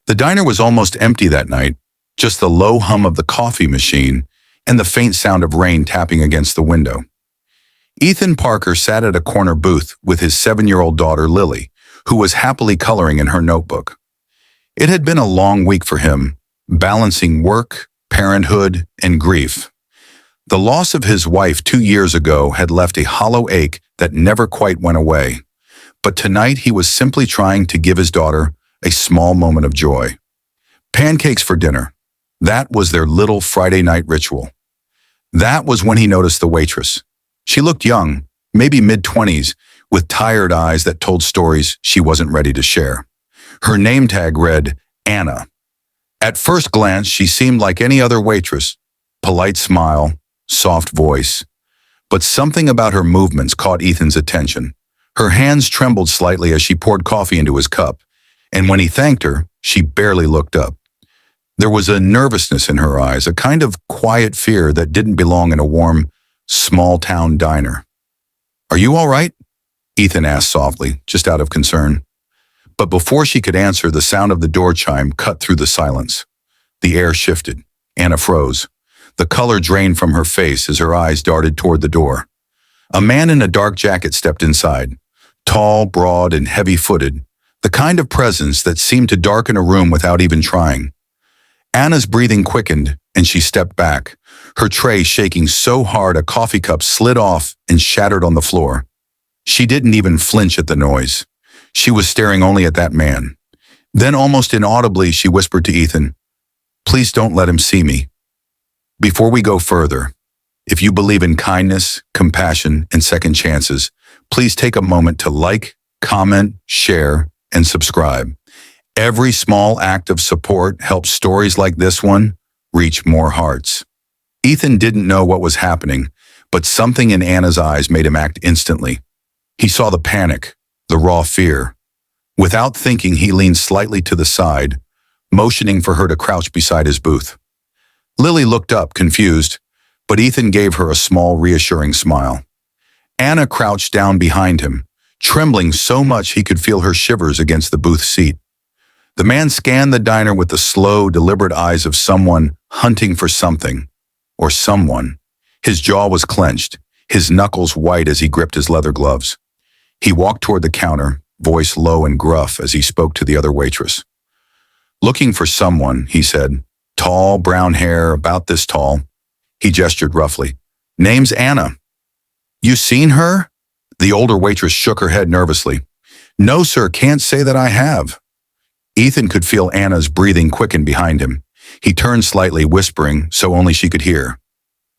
The diner was almost empty that night, just the low hum of the coffee machine and the faint sound of rain tapping against the window. Ethan Parker sat at a corner booth with his 7-year-old daughter Lily, who was happily coloring in her notebook. It had been a long week for him, balancing work, parenthood, and grief. The loss of his wife 2 years ago had left a hollow ache that never quite went away, but tonight he was simply trying to give his daughter a small moment of joy. Pancakes for dinner. That was their little Friday night ritual. That was when he noticed the waitress. She looked young, maybe mid-20s, with tired eyes that told stories she wasn't ready to share. Her name tag read, Anna. At first glance, she seemed like any other waitress. Polite smile, soft voice. But something about her movements caught Ethan's attention. Her hands trembled slightly as she poured coffee into his cup, and when he thanked her, she barely looked up. There was a nervousness in her eyes, a kind of quiet fear that didn't belong in a warm, small-town diner. "Are you all right?" Ethan asked softly, just out of concern. But before she could answer, the sound of the door chime cut through the silence. The air shifted. Anna froze. The color drained from her face as her eyes darted toward the door. A man in a dark jacket stepped inside, tall, broad, and heavy-footed, the kind of presence that seemed to darken a room without even trying. Anna's breathing quickened, and she stepped back, her tray shaking so hard a coffee cup slid off and shattered on the floor. She didn't even flinch at the noise. She was staring only at that man. Then, almost inaudibly, she whispered to Ethan, "Please don't let him see me." Before we go further, if you believe in kindness, compassion, and second chances, please take a moment to like, comment, share, and subscribe. Every small act of support helps stories like this one reach more hearts. Ethan didn't know what was happening, but something in Anna's eyes made him act instantly. He saw the panic, the raw fear. Without thinking, he leaned slightly to the side, motioning for her to crouch beside his booth. Lily looked up, confused, but Ethan gave her a small, reassuring smile. Anna crouched down behind him, trembling so much he could feel her shivers against the booth seat. The man scanned the diner with the slow, deliberate eyes of someone hunting for something, or someone. His jaw was clenched, his knuckles white as he gripped his leather gloves. He walked toward the counter, voice low and gruff as he spoke to the other waitress. "Looking for someone," he said. "Tall, brown hair, about this tall." He gestured roughly. "Name's Anna." "You seen her?" The older waitress shook her head nervously. "No, sir, can't say that I have." Ethan could feel Anna's breathing quicken behind him. He turned slightly, whispering so only she could hear.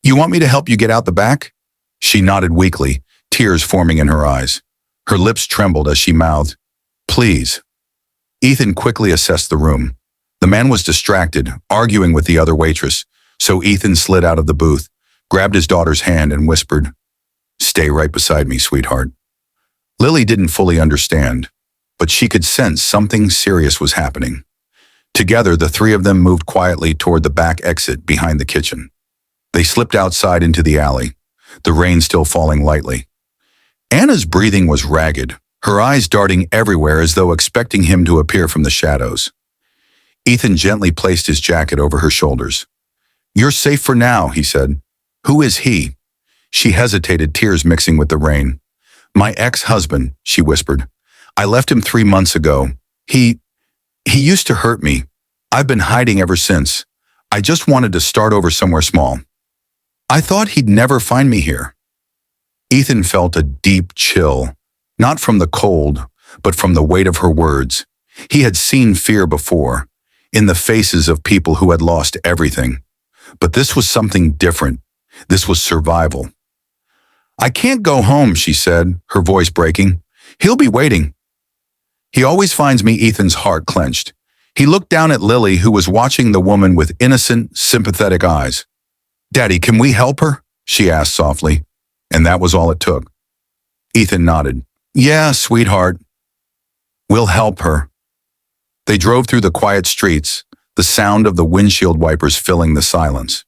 "You want me to help you get out the back?" She nodded weakly, tears forming in her eyes. Her lips trembled as she mouthed, "Please." Ethan quickly assessed the room. The man was distracted, arguing with the other waitress, so Ethan slid out of the booth, grabbed his daughter's hand, and whispered, "Stay right beside me, sweetheart." Lily didn't fully understand, but she could sense something serious was happening. Together, the three of them moved quietly toward the back exit behind the kitchen. They slipped outside into the alley, the rain still falling lightly. Anna's breathing was ragged, her eyes darting everywhere as though expecting him to appear from the shadows. Ethan gently placed his jacket over her shoulders. "You're safe for now," he said. "Who is he?" She hesitated, tears mixing with the rain. "My ex-husband," she whispered. "I left him 3 months ago. He used to hurt me. I've been hiding ever since. I just wanted to start over somewhere small. I thought he'd never find me here." Ethan felt a deep chill, not from the cold, but from the weight of her words. He had seen fear before, in the faces of people who had lost everything. But this was something different. This was survival. "I can't go home," she said, her voice breaking. "He'll be waiting." "He always finds me," Ethan's heart clenched. He looked down at Lily, who was watching the woman with innocent, sympathetic eyes. "Daddy, can we help her?" she asked softly. And that was all it took. Ethan nodded. "Yeah, sweetheart. We'll help her." They drove through the quiet streets, the sound of the windshield wipers filling the silence.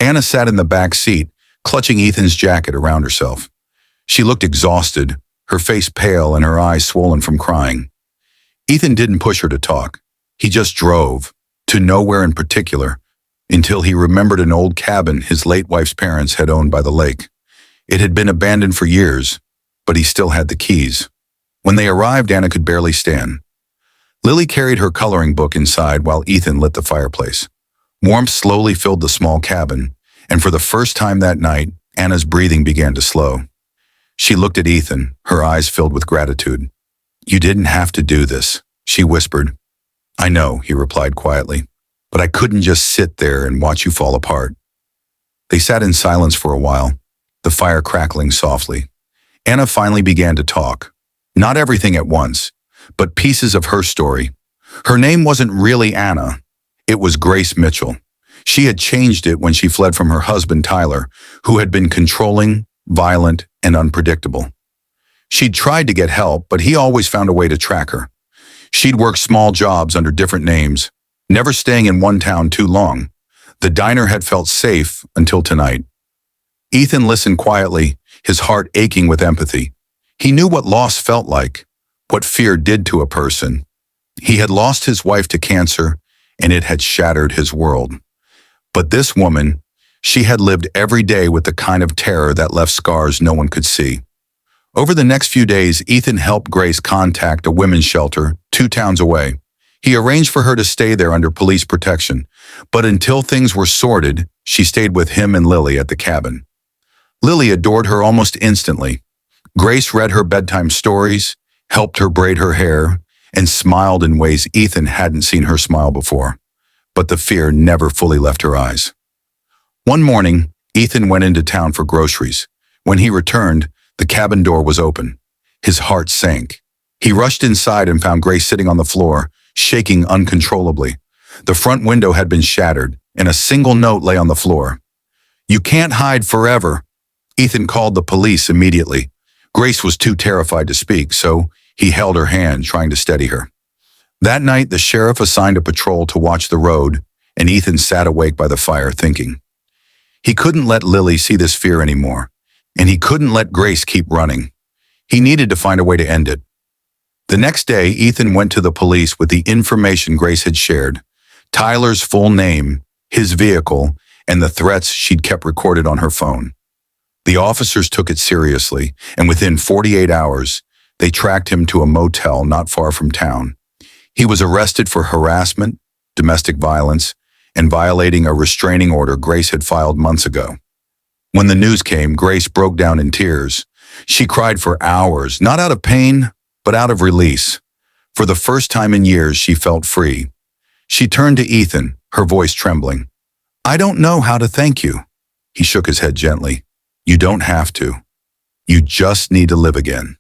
Anna sat in the back seat, clutching Ethan's jacket around herself. She looked exhausted, her face pale and her eyes swollen from crying. Ethan didn't push her to talk. He just drove, to nowhere in particular, until he remembered an old cabin his late wife's parents had owned by the lake. It had been abandoned for years, but he still had the keys. When they arrived, Anna could barely stand. Lily carried her coloring book inside while Ethan lit the fireplace. Warmth slowly filled the small cabin, and for the first time that night, Anna's breathing began to slow. She looked at Ethan, her eyes filled with gratitude. "You didn't have to do this," she whispered. "I know," he replied quietly, "but I couldn't just sit there and watch you fall apart." They sat in silence for a while, the fire crackling softly. Anna finally began to talk. Not everything at once, but pieces of her story. Her name wasn't really Anna. It was Grace Mitchell. She had changed it when she fled from her husband Tyler, who had been controlling, violent, and unpredictable. She'd tried to get help, but he always found a way to track her. She'd worked small jobs under different names, never staying in one town too long. The diner had felt safe until tonight. Ethan listened quietly, his heart aching with empathy. He knew what loss felt like, what fear did to a person. He had lost his wife to cancer, and it had shattered his world. But this woman, she had lived every day with the kind of terror that left scars no one could see. Over the next few days, Ethan helped Grace contact a women's shelter 2 towns away. He arranged for her to stay there under police protection, but until things were sorted, she stayed with him and Lily at the cabin. Lily adored her almost instantly. Grace read her bedtime stories, helped her braid her hair, and smiled in ways Ethan hadn't seen her smile before. But the fear never fully left her eyes. One morning, Ethan went into town for groceries. When he returned, the cabin door was open. His heart sank. He rushed inside and found Grace sitting on the floor, shaking uncontrollably. The front window had been shattered, and a single note lay on the floor. "You can't hide forever." Ethan called the police immediately. Grace was too terrified to speak, so he held her hand, trying to steady her. That night, the sheriff assigned a patrol to watch the road, and Ethan sat awake by the fire thinking. He couldn't let Lily see this fear anymore, and he couldn't let Grace keep running. He needed to find a way to end it. The next day, Ethan went to the police with the information Grace had shared: Tyler's full name, his vehicle, and the threats she'd kept recorded on her phone. The officers took it seriously, and within 48 hours, they tracked him to a motel not far from town. He was arrested for harassment, domestic violence, and violating a restraining order Grace had filed months ago. When the news came, Grace broke down in tears. She cried for hours, not out of pain, but out of release. For the first time in years, she felt free. She turned to Ethan, her voice trembling. "I don't know how to thank you." He shook his head gently. "You don't have to. You just need to live again."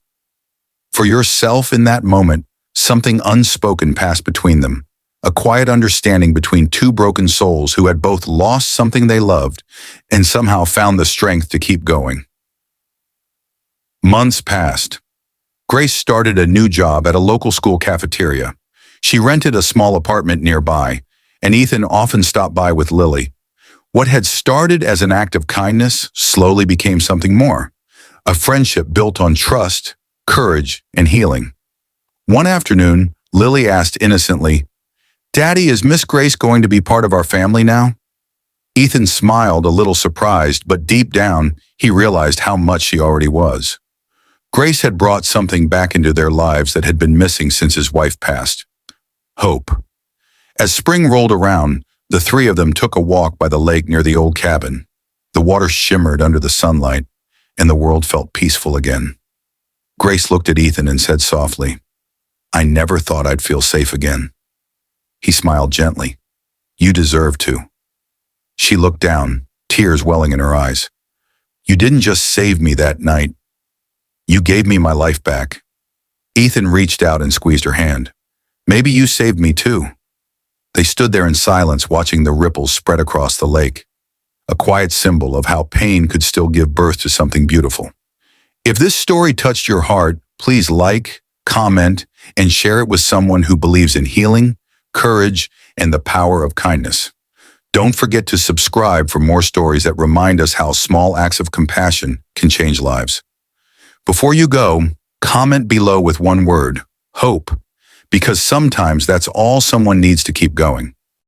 For yourself in that moment, something unspoken passed between them, a quiet understanding between 2 broken souls who had both lost something they loved and somehow found the strength to keep going. Months passed. Grace started a new job at a local school cafeteria. She rented a small apartment nearby, and Ethan often stopped by with Lily. What had started as an act of kindness slowly became something more, a friendship built on trust, courage, and healing. One afternoon, Lily asked innocently, "Daddy, is Miss Grace going to be part of our family now?" Ethan smiled, a little surprised, but deep down, he realized how much she already was. Grace had brought something back into their lives that had been missing since his wife passed: hope. As spring rolled around, the 3 of them took a walk by the lake near the old cabin. The water shimmered under the sunlight, and the world felt peaceful again. Grace looked at Ethan and said softly, "I never thought I'd feel safe again." He smiled gently. "You deserve to." She looked down, tears welling in her eyes. "You didn't just save me that night. You gave me my life back." Ethan reached out and squeezed her hand. "Maybe you saved me too." They stood there in silence, watching the ripples spread across the lake, a quiet symbol of how pain could still give birth to something beautiful. If this story touched your heart, please like, comment, and share it with someone who believes in healing, courage, and the power of kindness. Don't forget to subscribe for more stories that remind us how small acts of compassion can change lives. Before you go, comment below with one word: hope. because sometimes that's all someone needs to keep going.